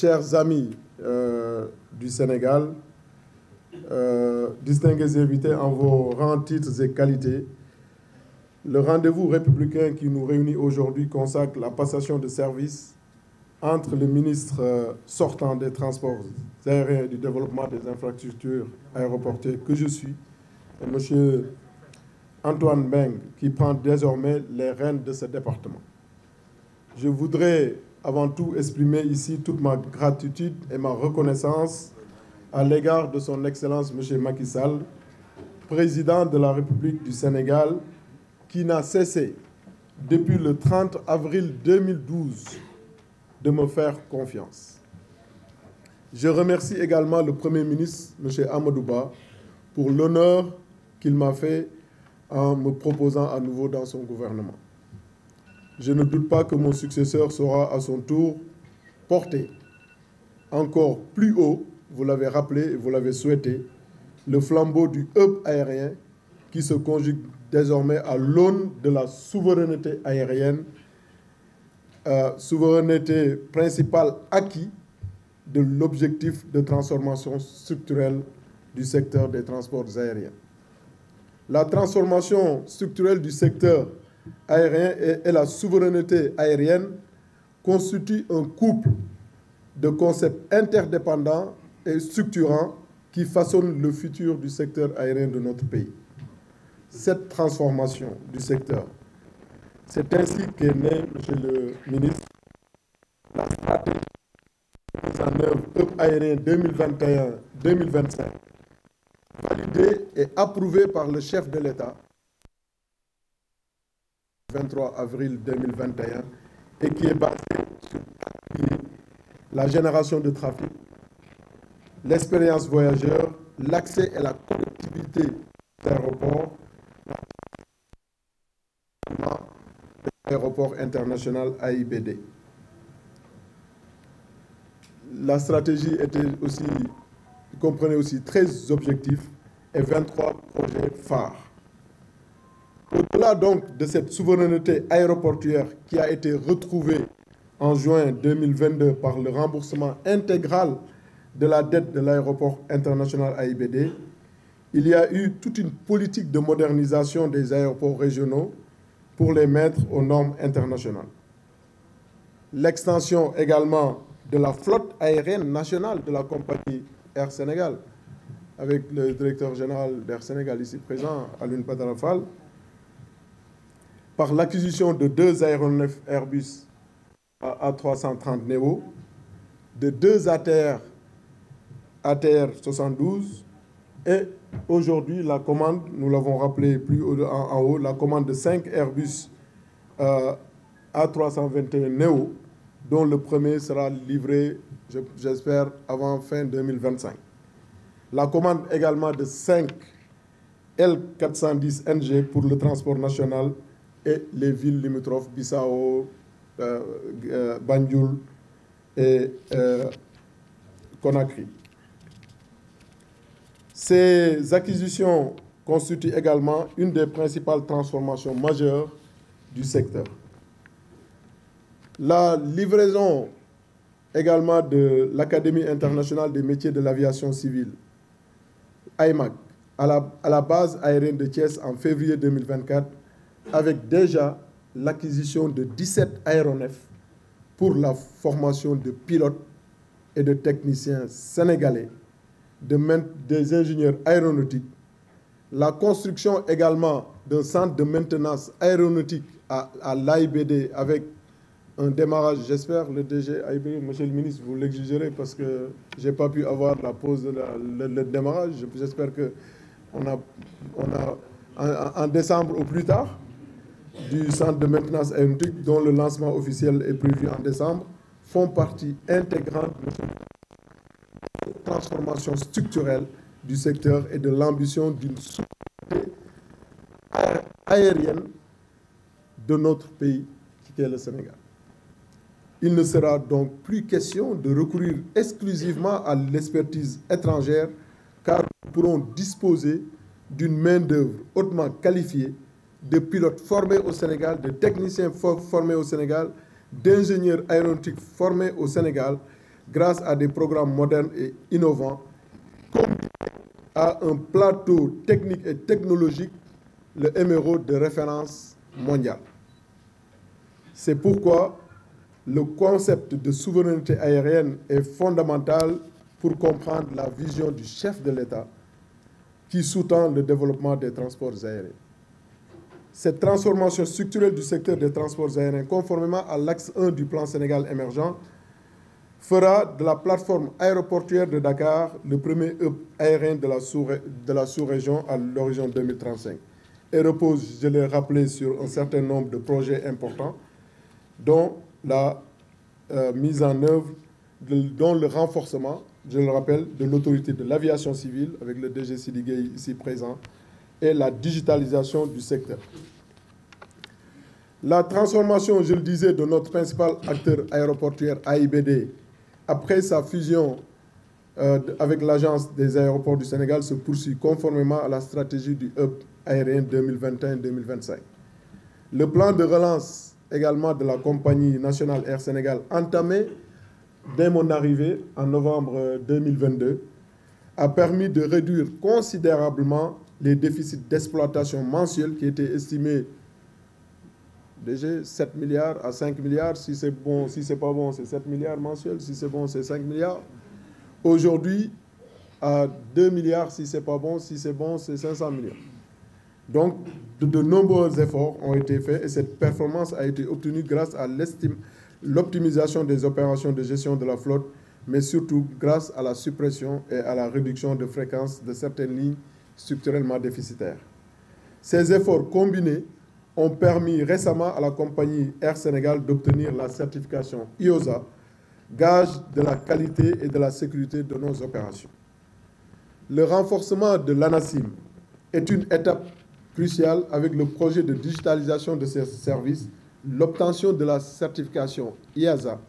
chers amis du Sénégal, distingués invités en vos rangs, titres et qualités, le rendez-vous républicain qui nous réunit aujourd'hui consacre la passation de service entre le ministre sortant des Transports aériens et du développement des infrastructures aéroportuaires que je suis, et M. Antoine Mbengue, qui prend désormais les rênes de ce département. Je voudrais avant tout exprimer ici toute ma gratitude et ma reconnaissance à l'égard de son Excellence M. Macky Sall, président de la République du Sénégal, qui n'a cessé depuis le 30 avril 2012 de me faire confiance. Je remercie également le Premier ministre, M. Amadou Ba, pour l'honneur qu'il m'a fait en me proposant à nouveau dans son gouvernement. Je ne doute pas que mon successeur saura à son tour porter encore plus haut, vous l'avez rappelé et vous l'avez souhaité, le flambeau du hub aérien qui se conjugue désormais à l'aune de la souveraineté aérienne, souveraineté principale acquis de l'objectif de transformation structurelle du secteur des transports aériens. La transformation structurelle du secteur aérien et la souveraineté aérienne constituent un couple de concepts interdépendants et structurants qui façonnent le futur du secteur aérien de notre pays. Cette transformation du secteur, c'est ainsi qu'est née, Monsieur le ministre, la stratégie de mise en œuvre hub aérien 2021-2025, validée et approuvée par le chef de l'État le 23 avril 2021 et qui est basée sur la génération de trafic, l'expérience voyageur, l'accès et la connectivité des aéroports, l'aéroport international AIBD. La stratégie comprenait aussi 13 objectifs et 23 projets phares. Au-delà donc de cette souveraineté aéroportuaire qui a été retrouvée en juin 2022 par le remboursement intégral de la dette de l'aéroport international AIBD, il y a eu toute une politique de modernisation des aéroports régionaux pour les mettre aux normes internationales. L'extension également de la flotte aérienne nationale de la compagnie Air Sénégal, avec le directeur général d'Air Sénégal ici présent, Alioune Badara Fall, par l'acquisition de 2 aéronefs Airbus A330 Neo, de 2 ATR 72 et aujourd'hui la commande, nous l'avons rappelé plus en haut, la commande de 5 Airbus A321 Neo, dont le premier sera livré, j'espère, avant fin 2025. La commande également de 5 L410 NG pour le transport national et les villes limitrophes Bissau, Banjul et Conakry. Ces acquisitions constituent également une des principales transformations majeures du secteur. La livraison également de l'Académie internationale des métiers de l'aviation civile, AIMAC, à la base aérienne de Thiès en février 2024, avec déjà l'acquisition de 17 aéronefs pour la formation de pilotes et de techniciens sénégalais, des ingénieurs aéronautiques, la construction également d'un centre de maintenance aéronautique à l'AIBD avec un démarrage, j'espère, le DG AIBD, Monsieur le ministre, vous l'exigerez parce que je n'ai pas pu avoir la pause de le démarrage. J'espère qu'on a en décembre au plus tard du centre de maintenance aéronautique dont le lancement officiel est prévu en décembre, font partie intégrante de la transformation structurelle du secteur et de l'ambition d'une souveraineté aérienne de notre pays, qui est le Sénégal. Il ne sera donc plus question de recourir exclusivement à l'expertise étrangère, car nous pourrons disposer d'une main-d'œuvre hautement qualifiée, de pilotes formés au Sénégal, de techniciens formés au Sénégal, d'ingénieurs aéronautiques formés au Sénégal, grâce à des programmes modernes et innovants, combinés à un plateau technique et technologique, le MRO de référence mondiale. C'est pourquoi le concept de souveraineté aérienne est fondamental pour comprendre la vision du chef de l'État qui sous-tend le développement des transports aériens. Cette transformation structurelle du secteur des transports aériens, conformément à l'axe 1 du plan Sénégal émergent, fera de la plateforme aéroportuaire de Dakar le premier hub aérien de la sous-région à l'horizon 2035 et repose, je l'ai rappelé, sur un certain nombre de projets importants, dont la mise en œuvre, dont le renforcement, je le rappelle, de l'autorité de l'aviation civile, avec le DG Sidi Gueye ici présent, et la digitalisation du secteur. La transformation, je le disais, de notre principal acteur aéroportuaire AIBD, après sa fusion avec l'Agence des aéroports du Sénégal, se poursuit conformément à la stratégie du hub aérien 2021-2025. Le plan de relance également de la compagnie nationale Air Sénégal, entamé dès mon arrivée en novembre 2022, a permis de réduire considérablement les déficits d'exploitation mensuels qui étaient estimés déjà 7 milliards à 5 milliards. Si c'est bon, si c'est pas bon, c'est 7 milliards mensuels. Si c'est bon, c'est 5 milliards. Aujourd'hui, à 2 milliards, si c'est pas bon. Si c'est bon, c'est 500 millions. Donc, de nombreux efforts ont été faits et cette performance a été obtenue grâce à l'optimisation des opérations de gestion de la flotte, mais surtout grâce à la suppression et à la réduction de fréquences de certaines lignes structurellement déficitaires. Ces efforts combinés ont permis récemment à la compagnie Air Sénégal d'obtenir la certification IOSA, gage de la qualité et de la sécurité de nos opérations. Le renforcement de l'ANACIM est une étape cruciale avec le projet de digitalisation de ces services, l'obtention de la certification IASA,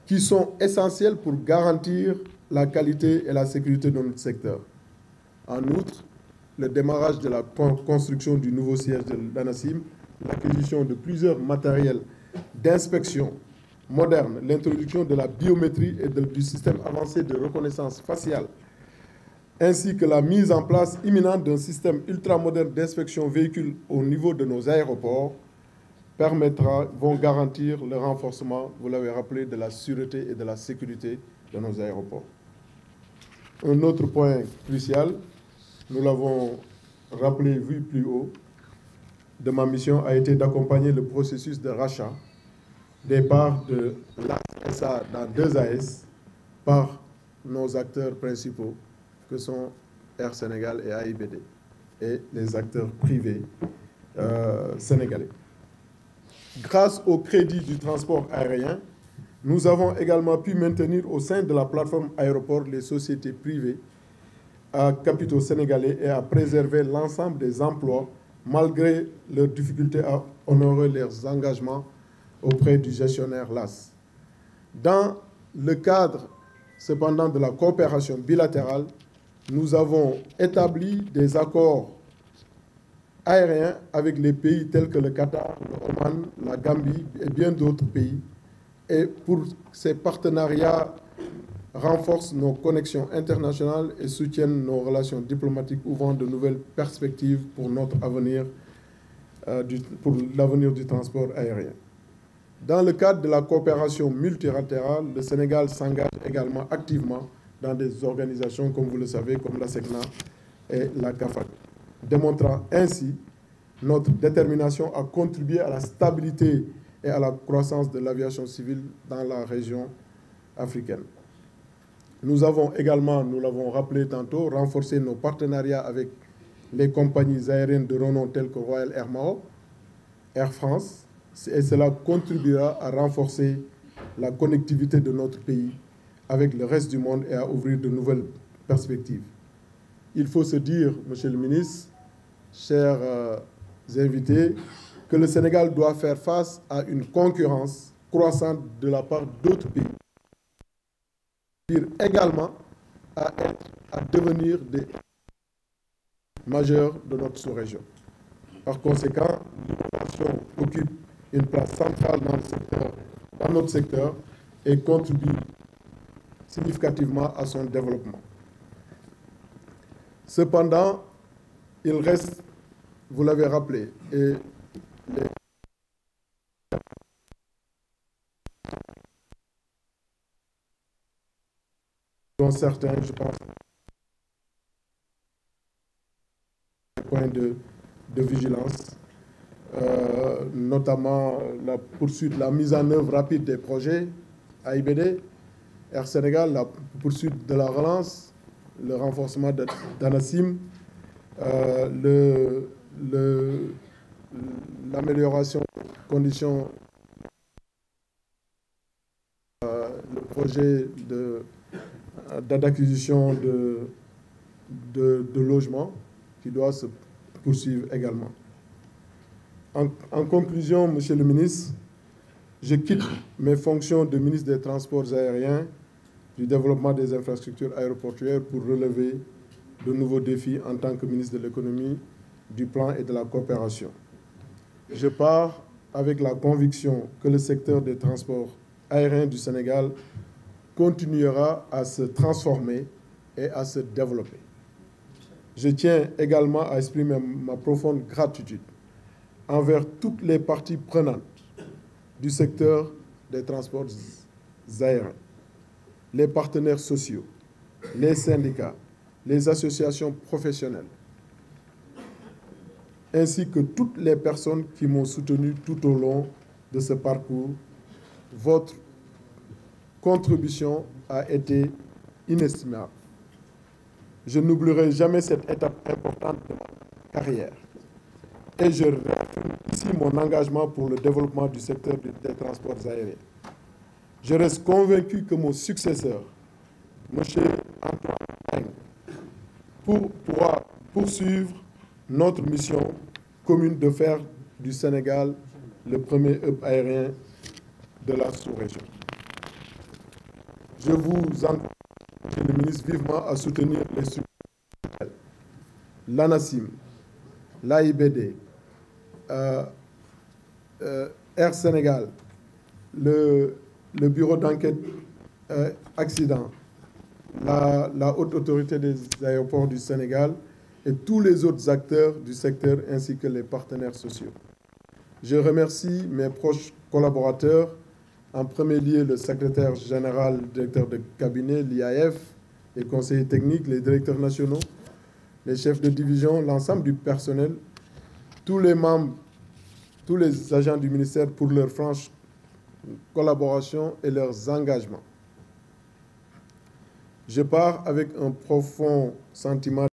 qui sont essentielles pour garantir la qualité et la sécurité de notre secteur. En outre, le démarrage de la construction du nouveau siège de l'ANACIM, l'acquisition de plusieurs matériels d'inspection modernes, l'introduction de la biométrie et du système avancé de reconnaissance faciale, ainsi que la mise en place imminente d'un système ultramoderne d'inspection véhicule au niveau de nos aéroports, vont garantir le renforcement, vous l'avez rappelé, de la sûreté et de la sécurité de nos aéroports. Un autre point crucial, nous l'avons rappelé, vu plus haut, de ma mission a été d'accompagner le processus de rachat des parts de l'ASA dans 2 AS par nos acteurs principaux, que sont Air Sénégal et AIBD, et les acteurs privés sénégalais. Grâce au crédit du transport aérien, nous avons également pu maintenir au sein de la plateforme aéroport les sociétés privées à capitaux sénégalais et à préserver l'ensemble des emplois malgré leurs difficultés à honorer leurs engagements auprès du gestionnaire LAS. Dans le cadre, cependant, de la coopération bilatérale, nous avons établi des accords aériens avec les pays tels que le Qatar, le Oman, la Gambie et bien d'autres pays. Et pour ces partenariats renforcent nos connexions internationales et soutiennent nos relations diplomatiques, ouvrant de nouvelles perspectives pour notre avenir, pour l'avenir du transport aérien. Dans le cadre de la coopération multilatérale, le Sénégal s'engage également activement dans des organisations, comme vous le savez, comme la SECNA et la CAFAC, démontrant ainsi notre détermination à contribuer à la stabilité et à la croissance de l'aviation civile dans la région africaine. Nous avons également, nous l'avons rappelé tantôt, renforcé nos partenariats avec les compagnies aériennes de renom telles que Royal Air Maroc, Air France, et cela contribuera à renforcer la connectivité de notre pays avec le reste du monde et à ouvrir de nouvelles perspectives. Il faut se dire, Monsieur le ministre, chers invités, que le Sénégal doit faire face à une concurrence croissante de la part d'autres pays, également à devenir des majeurs de notre sous-région. Par conséquent, l'innovation occupe une place centrale dans notre secteur et contribue significativement à son développement. Cependant, il reste, vous l'avez rappelé, et dont certains, je pense, des points de vigilance, notamment la poursuite, la mise en œuvre rapide des projets AIBD, Air Sénégal, la poursuite de la relance, le renforcement d'ANACIM, l'amélioration des conditions, le projet d'acquisition de logements qui doit se poursuivre également. En conclusion, Monsieur le ministre, je quitte mes fonctions de ministre des Transports aériens, du développement des infrastructures aéroportuaires pour relever de nouveaux défis en tant que ministre de l'économie, du plan et de la coopération. Je pars avec la conviction que le secteur des transports aériens du Sénégal continuera à se transformer et à se développer. Je tiens également à exprimer ma profonde gratitude envers toutes les parties prenantes du secteur des transports aériens, les partenaires sociaux, les syndicats, les associations professionnelles, ainsi que toutes les personnes qui m'ont soutenu tout au long de ce parcours. Votre contribution a été inestimable. Je n'oublierai jamais cette étape importante de ma carrière. Et je réaffirme ici mon engagement pour le développement du secteur des transports aériens. Je reste convaincu que mon successeur, M. Antoine Dieng, pourra poursuivre notre mission commune de faire du Sénégal le premier hub aérien de la sous-région. Je vous encourage, Monsieur le ministre, vivement à soutenir les structures, l'ANACIM, l'AIBD, Air Sénégal, le bureau d'enquête accident, la haute autorité des aéroports du Sénégal et tous les autres acteurs du secteur ainsi que les partenaires sociaux. Je remercie mes proches collaborateurs, en premier lieu le secrétaire général, directeur de cabinet, l'IAF, les conseillers techniques, les directeurs nationaux, les chefs de division, l'ensemble du personnel, tous les membres, tous les agents du ministère pour leur franche collaboration et leurs engagements. Je pars avec un profond sentiment